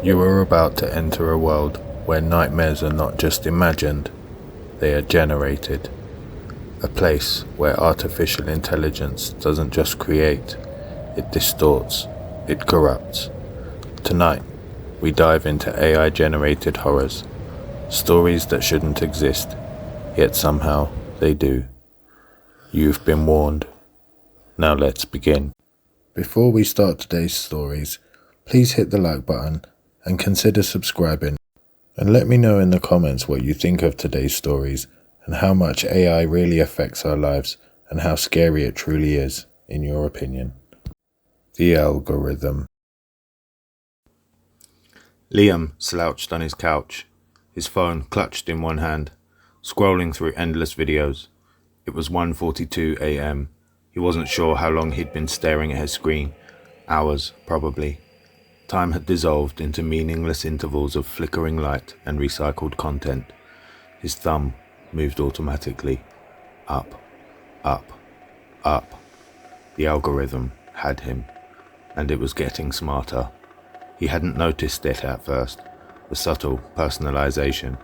You are about to enter a world where nightmares are not just imagined, they are generated. A place where artificial intelligence doesn't just create, it distorts, it corrupts. Tonight, we dive into AI-generated horrors, stories that shouldn't exist, yet somehow they do. You've been warned. Now let's begin. Before we start today's stories, please hit the like button and consider subscribing. And let me know in the comments what you think of today's stories and how much AI really affects our lives and how scary it truly is, in your opinion. The Algorithm. Liam slouched on his couch, his phone clutched in one hand, scrolling through endless videos. It was 1:42 a.m. He wasn't sure how long he'd been staring at his screen. Hours, probably. Time had dissolved into meaningless intervals of flickering light and recycled content. His thumb moved automatically. Up, up, up. The algorithm had him, and it was getting smarter. He hadn't noticed it at first, the subtle personalization,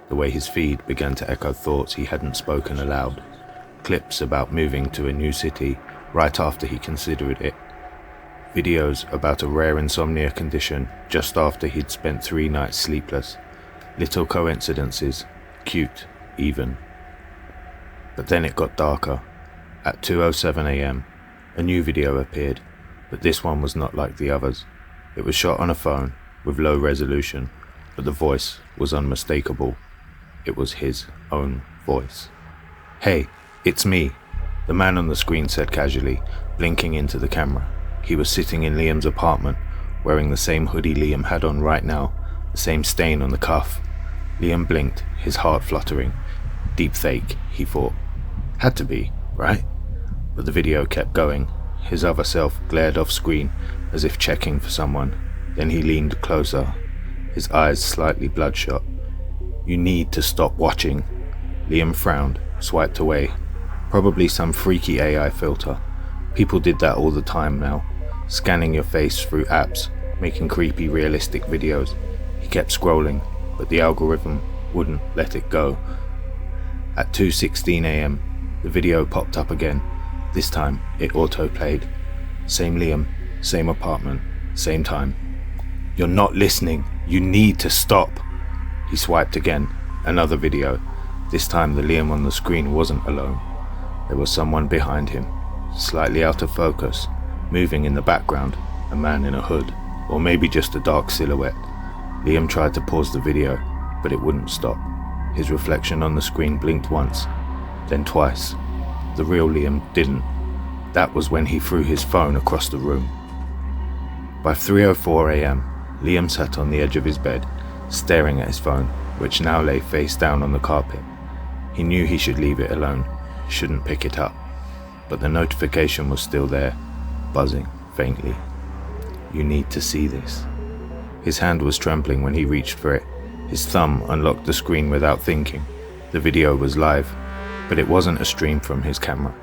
the way his feed began to echo thoughts he hadn't spoken aloud. Clips about moving to a new city right after he considered it. Videos about a rare insomnia condition just after he'd spent 3 nights sleepless. Little coincidences, cute even. But then it got darker. At 2:07 a.m, a new video appeared, but this one was not like the others. It was shot on a phone with low resolution, but the voice was unmistakable. It was his own voice. "Hey, it's me," the man on the screen said casually, blinking into the camera. He was sitting in Liam's apartment, wearing the same hoodie Liam had on right now, the same stain on the cuff. Liam blinked, his heart fluttering. Deep fake, he thought. Had to be, right? But the video kept going. His other self glared off screen, as if checking for someone. Then he leaned closer, his eyes slightly bloodshot. "You need to stop watching." Liam frowned, swiped away. Probably some freaky AI filter. People did that all the time now, scanning your face through apps, making creepy realistic videos. He kept scrolling, but the algorithm wouldn't let it go. At 2:16 a.m, the video popped up again. This time, it auto-played. Same Liam, same apartment, same time. "You're not listening. You need to stop." He swiped again. Another video. This time the Liam on the screen wasn't alone. There was someone behind him, slightly out of focus, moving in the background, a man in a hood, or maybe just a dark silhouette. Liam tried to pause the video, but it wouldn't stop. His reflection on the screen blinked once, then twice. The real Liam didn't. That was when he threw his phone across the room. By 3:04 a.m, Liam sat on the edge of his bed, staring at his phone, which now lay face down on the carpet. He knew he should leave it alone, shouldn't pick it up. But the notification was still there, buzzing faintly. "You need to see this." His hand was trembling when he reached for it. His thumb unlocked the screen without thinking. The video was live, but it wasn't a stream from his camera.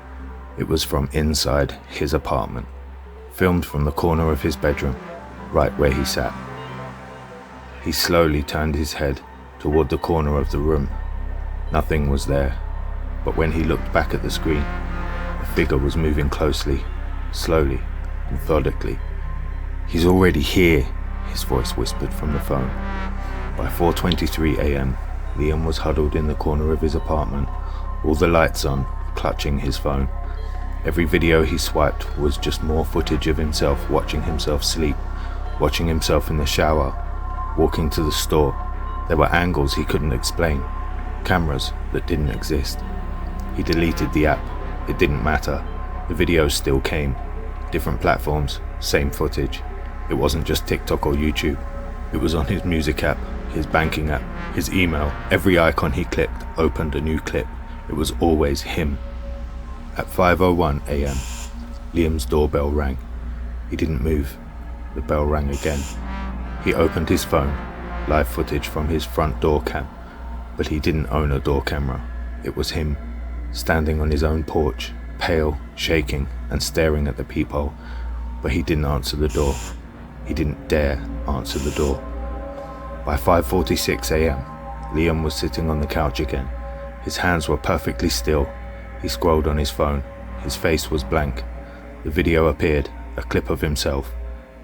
It was from inside his apartment, filmed from the corner of his bedroom, right where he sat. He slowly turned his head toward the corner of the room. Nothing was there, but when he looked back at the screen, a figure was moving closely, slowly, methodically. "He's already here," his voice whispered from the phone. By 4:23 a.m, Liam was huddled in the corner of his apartment, all the lights on, clutching his phone. Every video he swiped was just more footage of himself watching himself sleep, watching himself in the shower, walking to the store. There were angles he couldn't explain, cameras that didn't exist. He deleted the app. It didn't matter. The videos still came. Different platforms, same footage. It wasn't just TikTok or YouTube. It was on his music app, his banking app, his email. Every icon he clicked opened a new clip. It was always him. At 5:01 a.m, Liam's doorbell rang. He didn't move. The bell rang again. He opened his phone, live footage from his front door cam, but he didn't own a door camera. It was him, standing on his own porch, pale, shaking, and staring at the peephole, but he didn't answer the door. He didn't dare answer the door. By 5:46 a.m., Liam was sitting on the couch again. His hands were perfectly still. He scrolled on his phone. His face was blank. The video appeared, a clip of himself,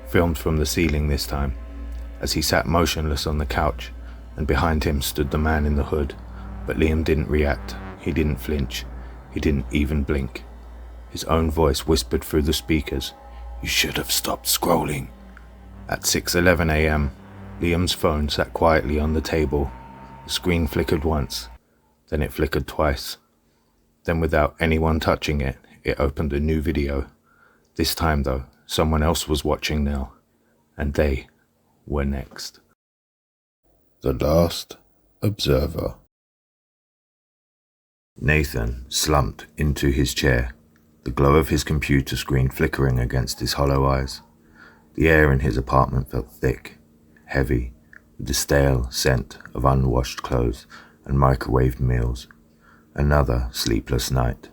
filmed from the ceiling this time, as he sat motionless on the couch, and behind him stood the man in the hood. But Liam didn't react. He didn't flinch. He didn't even blink. His own voice whispered through the speakers, "You should have stopped scrolling." At 6:11 a.m., Liam's phone sat quietly on the table. The screen flickered once, then it flickered twice. Then, without anyone touching it, it opened a new video. This time, though, someone else was watching now, and they were next. The Last Observer. Nathan slumped into his chair, the glow of his computer screen flickering against his hollow eyes. The air in his apartment felt thick, heavy, with the stale scent of unwashed clothes and microwaved meals. Another sleepless night.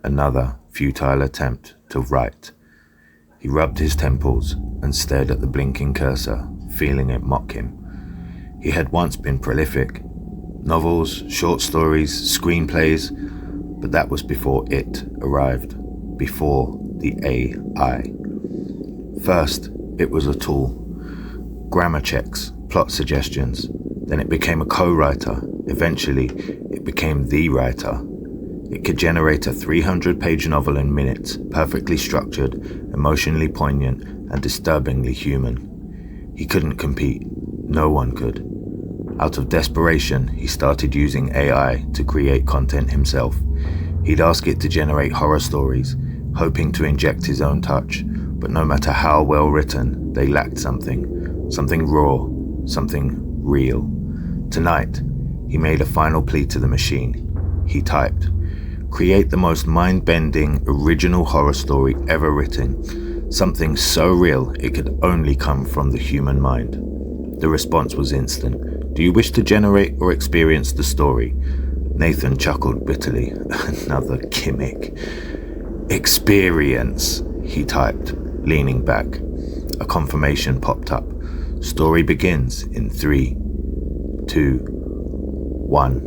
Another futile attempt to write. He rubbed his temples and stared at the blinking cursor, feeling it mock him. He had once been prolific. Novels, short stories, screenplays, but that was before it arrived, before the AI. First, it was a tool. Grammar checks, plot suggestions. Then it became a co-writer. Eventually, it became the writer. It could generate a 300-page novel in minutes, perfectly structured, emotionally poignant, and disturbingly human. He couldn't compete. No one could. Out of desperation, he started using AI to create content himself. He'd ask it to generate horror stories, hoping to inject his own touch, but no matter how well written, they lacked something raw, something real. Tonight, he made a final plea to the machine. He typed, "Create the most mind-bending, original horror story ever written, something so real it could only come from the human mind." The response was instant. "Do you wish to generate or experience the story?" Nathan chuckled bitterly. Another gimmick. "Experience," he typed, leaning back. A confirmation popped up. "Story begins in 3, 2, 1.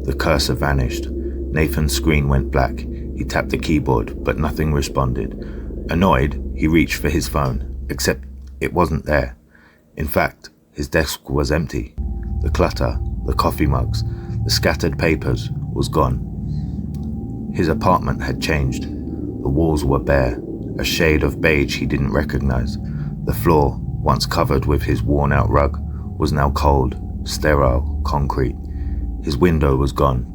The cursor vanished. Nathan's screen went black. He tapped the keyboard, but nothing responded. Annoyed, he reached for his phone, except it wasn't there. In fact, his desk was empty. The clutter, the coffee mugs, the scattered papers was gone. His apartment had changed. The walls were bare, a shade of beige he didn't recognize. The floor, once covered with his worn-out rug, was now cold, sterile, concrete. His window was gone.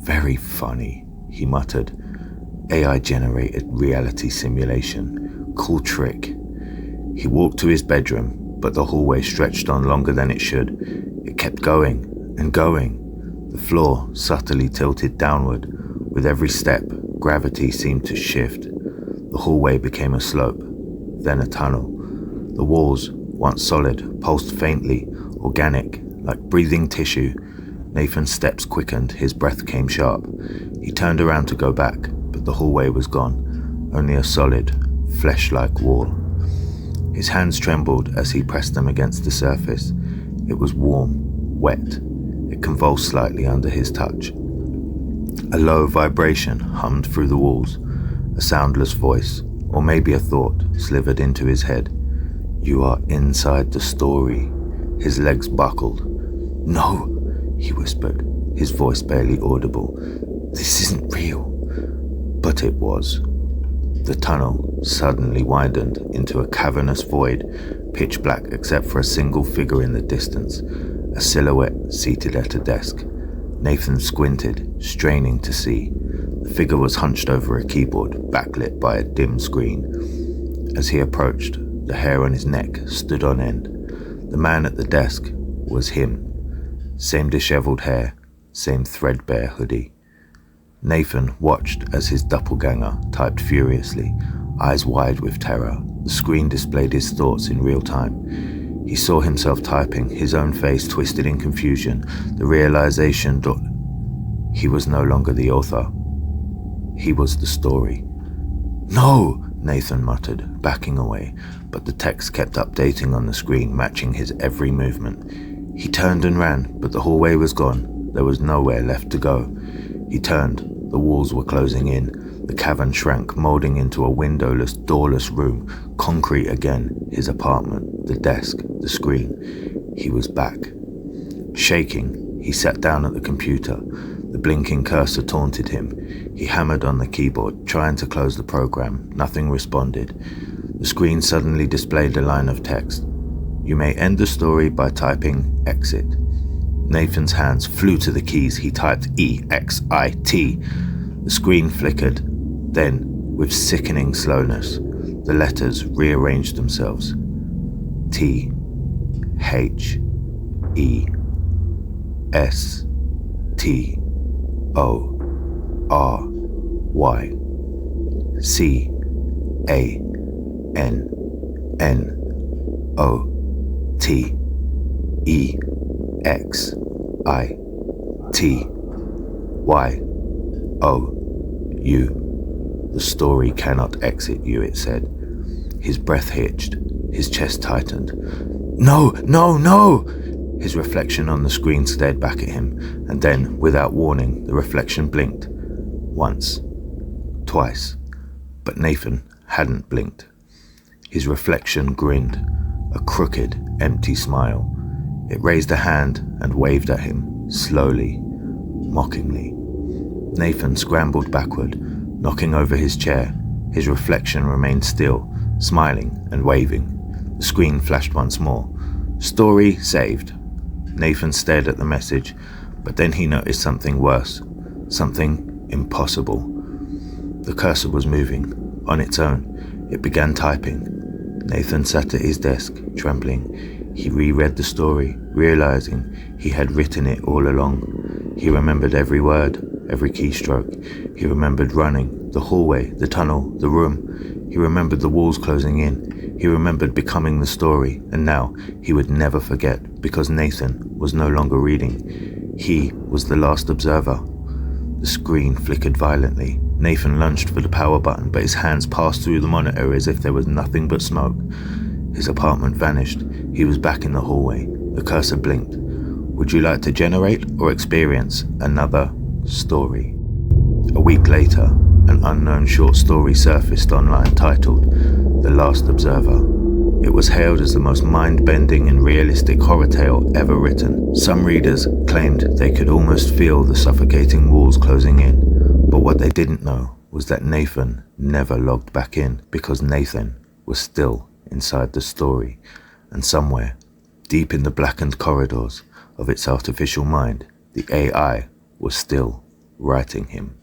"Very funny," he muttered. AI-generated reality simulation. Cool trick. He walked to his bedroom, but the hallway stretched on longer than it should. It kept going and going. The floor subtly tilted downward. With every step, gravity seemed to shift. The hallway became a slope, then a tunnel. The walls, once solid, pulsed faintly, organic, like breathing tissue. Nathan's steps quickened, his breath came sharp. He turned around to go back, but the hallway was gone, only a solid, flesh-like wall. His hands trembled as he pressed them against the surface. It was warm, wet. It convulsed slightly under his touch. A low vibration hummed through the walls. A soundless voice, or maybe a thought, slithered into his head. "You are inside the story." His legs buckled. "No," he whispered, his voice barely audible. "This isn't real." But it was. The tunnel suddenly widened into a cavernous void, pitch black except for a single figure in the distance, a silhouette seated at a desk. Nathan squinted, straining to see. The figure was hunched over a keyboard, backlit by a dim screen. As he approached, the hair on his neck stood on end. The man at the desk was him. Same disheveled hair, same threadbare hoodie. Nathan watched as his doppelganger typed furiously, eyes wide with terror. The screen displayed his thoughts in real time. He saw himself typing, his own face twisted in confusion, the realization that he was no longer the author. He was the story. "No!" Nathan muttered, backing away, but the text kept updating on the screen, matching his every movement. He turned and ran, but the hallway was gone. There was nowhere left to go. He turned. The walls were closing in. The cavern shrank, molding into a windowless, doorless room. Concrete again. His apartment, the desk, the screen. He was back. Shaking, he sat down at the computer. The blinking cursor taunted him. He hammered on the keyboard, trying to close the program. Nothing responded. The screen suddenly displayed a line of text. You may end the story by typing exit. Nathan's hands flew to the keys. He typed EXIT. The screen flickered. Then, with sickening slowness, the letters rearranged themselves. T H E S T O R Y C A N N O T E X I T Y O U. The story cannot exit you, it said. His breath hitched. His chest tightened. No, no, no! His reflection on the screen stared back at him, and then, without warning, the reflection blinked. Once. Twice. But Nathan hadn't blinked. His reflection grinned, a crooked, empty smile. It raised a hand and waved at him, slowly, mockingly. Nathan scrambled backward, knocking over his chair. His reflection remained still, smiling and waving. The screen flashed once more. Story saved. Nathan stared at the message, but then he noticed something worse, something impossible. The cursor was moving, on its own. It began typing. Nathan sat at his desk, trembling. He reread the story, realizing he had written it all along. He remembered every word, every keystroke. He remembered running, the hallway, the tunnel, the room. He remembered the walls closing in. He remembered becoming the story, and now he would never forget, because Nathan was no longer reading. He was the last observer. The screen flickered violently. Nathan lunged for the power button, but his hands passed through the monitor as if there was nothing but smoke. His apartment vanished. He was back in the hallway. The cursor blinked. Would you like to generate or experience another story? A week later, an unknown short story surfaced online titled The Last Observer. It was hailed as the most mind-bending and realistic horror tale ever written. Some readers claimed they could almost feel the suffocating walls closing in, but what they didn't know was that Nathan never logged back in, because Nathan was still inside the story, and somewhere, deep in the blackened corridors of its artificial mind, the AI was still writing him.